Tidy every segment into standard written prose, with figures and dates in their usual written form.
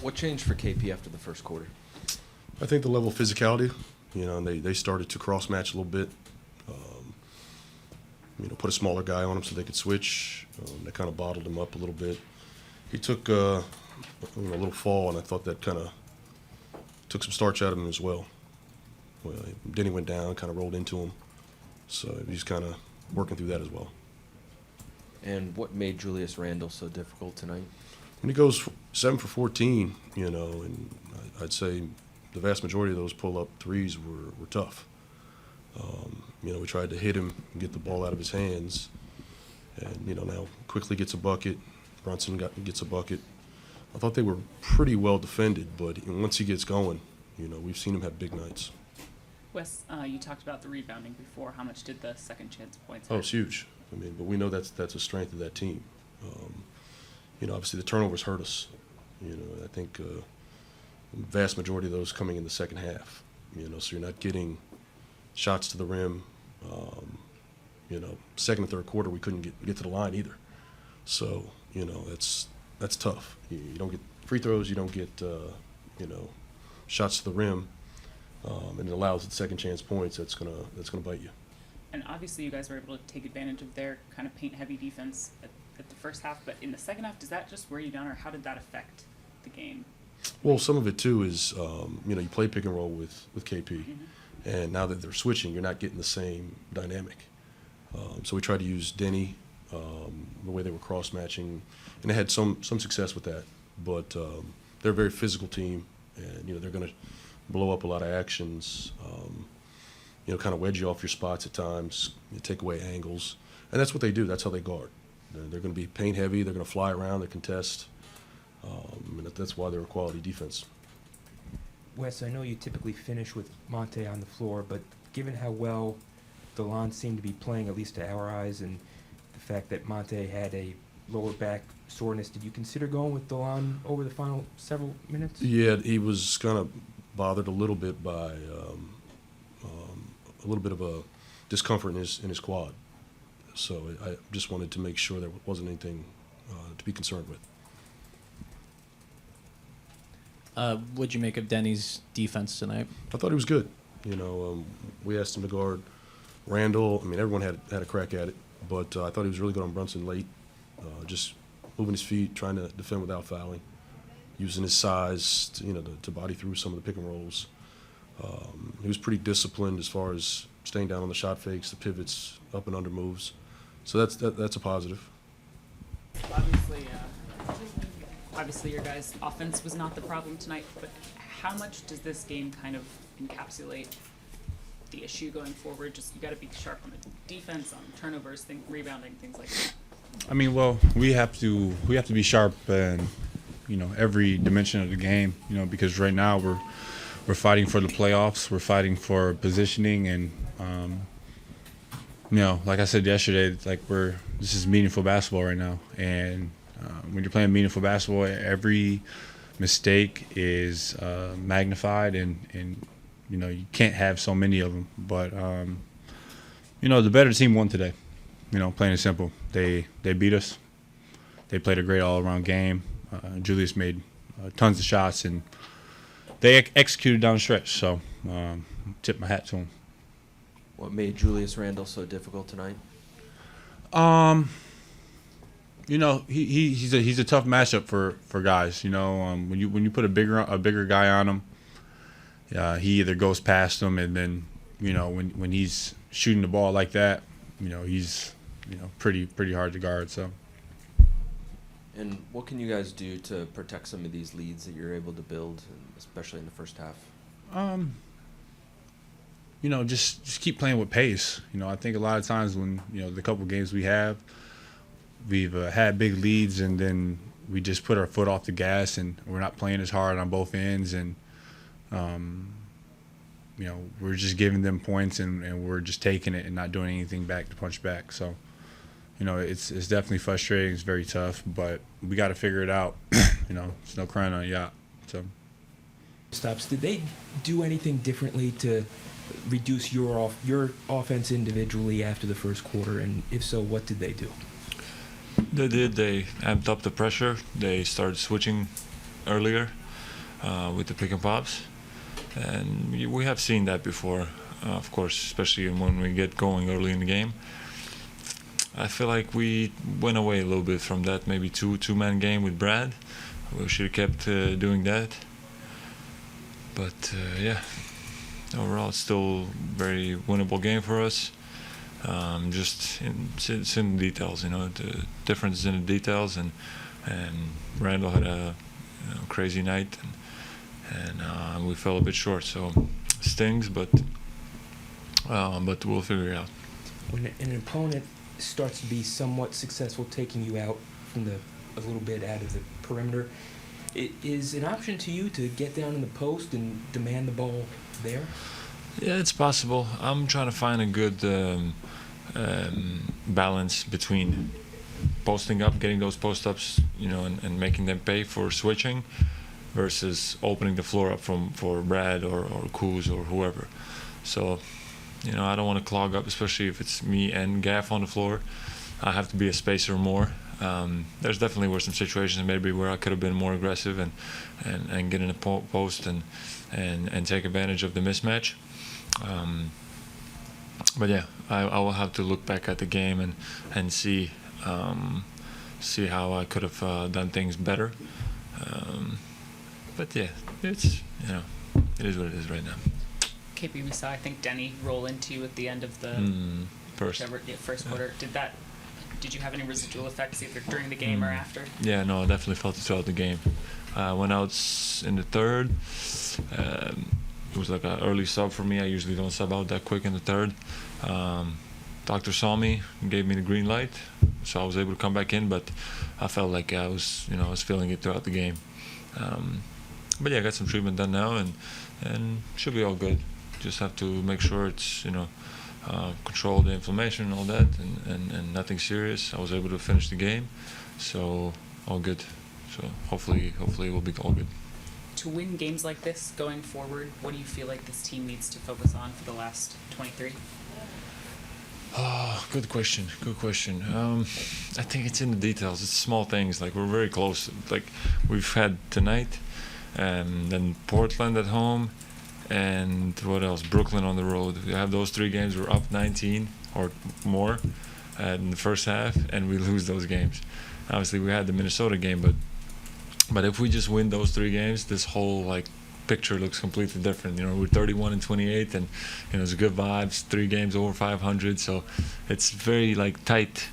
What changed for KP after the first quarter? I think the level of physicality, and they started to cross-match a little bit. Put a smaller guy on him so they could switch. That kind of bottled him up a little bit. He took a little fall, and I thought that kind of took some starch out of him as well. Deni went down, kind of rolled into him. So he's kind of working through that as well. And what made Julius Randle so difficult tonight? When he goes 7 for 14, and I'd say the vast majority of those pull-up threes were tough. We tried to hit him and get the ball out of his hands. And, now quickly gets a bucket. Brunson gets a bucket. I thought they were pretty well defended, but once he gets going, we've seen him have big nights. Wes, you talked about the rebounding before. How much did the second chance points hurt? Oh, it's huge. But we know that's a strength of that team. Obviously the turnovers hurt us. I think the vast majority of those coming in the second half. So you're not getting shots to the rim. Second and third quarter we couldn't get to the line either. So that's tough. You don't get free throws. You don't get shots to the rim, and it allows the second chance points. That's gonna bite you. And obviously you guys were able to take advantage of their kind of paint-heavy defense at the first half, but in the second half, does that just wear you down, or how did that affect the game? Well, some of it too is you play pick and roll with KP, and now that they're switching, you're not getting the same dynamic. So we tried to use Deni, the way they were cross-matching, and they had some success with that. But they're a very physical team, and they're going to blow up a lot of actions. Kind of wedge you off your spots at times, take away angles, and that's what they do. That's how they guard. They're going to be paint heavy. They're going to fly around. They contest, and that's why they're a quality defense. Wes, I know you typically finish with Monte on the floor, but given how well DeLon seemed to be playing, at least to our eyes, and the fact that Monte had a lower back soreness, did you consider going with DeLon over the final several minutes? Yeah, he was kind of bothered a little bit by a little bit of a discomfort in his quad. So I just wanted to make sure there wasn't anything to be concerned with. What'd you make of Deni's defense tonight? I thought he was good. We asked him to guard Randle. Everyone had a crack at it, but I thought he was really good on Brunson late, just moving his feet, trying to defend without fouling, using his size, to body through some of the pick and rolls. He was pretty disciplined as far as staying down on the shot fakes, the pivots, up and under moves. So that's a positive. Obviously your guys' offense was not the problem tonight, but how much does this game kind of encapsulate the issue going forward? Just you got to be sharp on the defense, on turnovers, rebounding, things like that. Well, we have to be sharp in every dimension of the game. Because right now we're fighting for the playoffs. We're fighting for positioning, and like I said yesterday, this is meaningful basketball right now. And when you're playing meaningful basketball, every mistake is magnified, and you can't have so many of them. But the better team won today. Plain and simple. They beat us. They played a great all-around game. Julius made tons of shots, and they executed down the stretch. So tip my hat to them. What made Julius Randle so difficult tonight? He's a tough matchup for guys. When you put a bigger guy on him, he either goes past him, and then when he's shooting the ball like that, he's pretty hard to guard. So. And what can you guys do to protect some of these leads that you're able to build, especially in the first half? Just keep playing with pace. I think a lot of times when the couple games we've had big leads, and then we just put our foot off the gas, and we're not playing as hard on both ends, and we're just giving them points, and we're just taking it and not doing anything back to punch back. So. It's definitely frustrating. It's very tough, but we got to figure it out. It's no crying on a yacht. So, Stops. Did they do anything differently to reduce your offense individually after the first quarter? And if so, what did they do? They did. They amped up the pressure. They started switching earlier. with the pick and pops, and we have seen that before, of course, especially when we get going early in the game. I feel like we went away a little bit from that, maybe two-man game with Brad. We should have kept doing that. But yeah, overall, it's still a very winnable game for us. Just it's in the details, the difference is in the details, and Randle had a crazy night, and we fell a bit short, so it stings, but we'll figure it out. When an opponent starts to be somewhat successful taking you out from a little bit out of the perimeter, it is an option to you to get down in the post and demand the ball there? Yeah, it's possible. I'm trying to find a good balance between posting up, getting those post-ups, and making them pay for switching, versus opening the floor up for Brad or Kuz or whoever. So, I don't want to clog up, especially if it's me and Gaff on the floor. I have to be a spacer more. There's definitely were some situations maybe where I could have been more aggressive and get in a post and take advantage of the mismatch. But yeah, I will have to look back at the game and see how I could have done things better. But yeah, it's it is what it is right now. KP, we saw, I think, Deni roll into you at the end of the First quarter. Did you have any residual effects either during the game or after? Yeah, no, I definitely felt it throughout the game. Went out in the third. It was like an early sub for me. I usually don't sub out that quick in the third. Doctor saw me and gave me the green light, so I was able to come back in. But I felt like I was feeling it throughout the game. But yeah, I got some treatment done now, and should be all good. Just have to make sure it's control the inflammation and all that, and nothing serious. I was able to finish the game, so all good. So hopefully we'll be all good. To win games like this going forward, what do you feel like this team needs to focus on for the last 23? Oh, good question. I think it's in the details. It's small things. Like, we're very close. Like, we've had tonight, and then Portland at home, and what else? Brooklyn on the road. We have those 3 games. We're up 19 or more in the first half, and we lose those games. Obviously, we had the Minnesota game, but if we just win those 3 games, this whole picture looks completely different. We're 31-28, and it's good vibes. 3 games over 500, so it's very tight.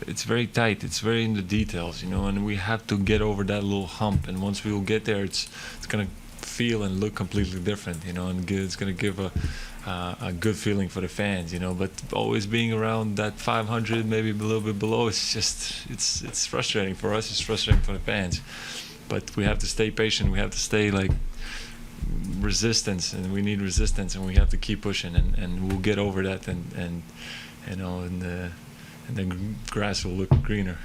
It's very tight. It's very in the details, and we have to get over that little hump. And once we will get there, it's gonna feel and look completely different, and it's gonna give a good feeling for the fans, But always being around that 500, maybe a little bit below, it's frustrating for us. It's frustrating for the fans. But we have to stay patient. We have to stay resistance, and we need resistance, and we have to keep pushing, and we'll get over that, and the grass will look greener.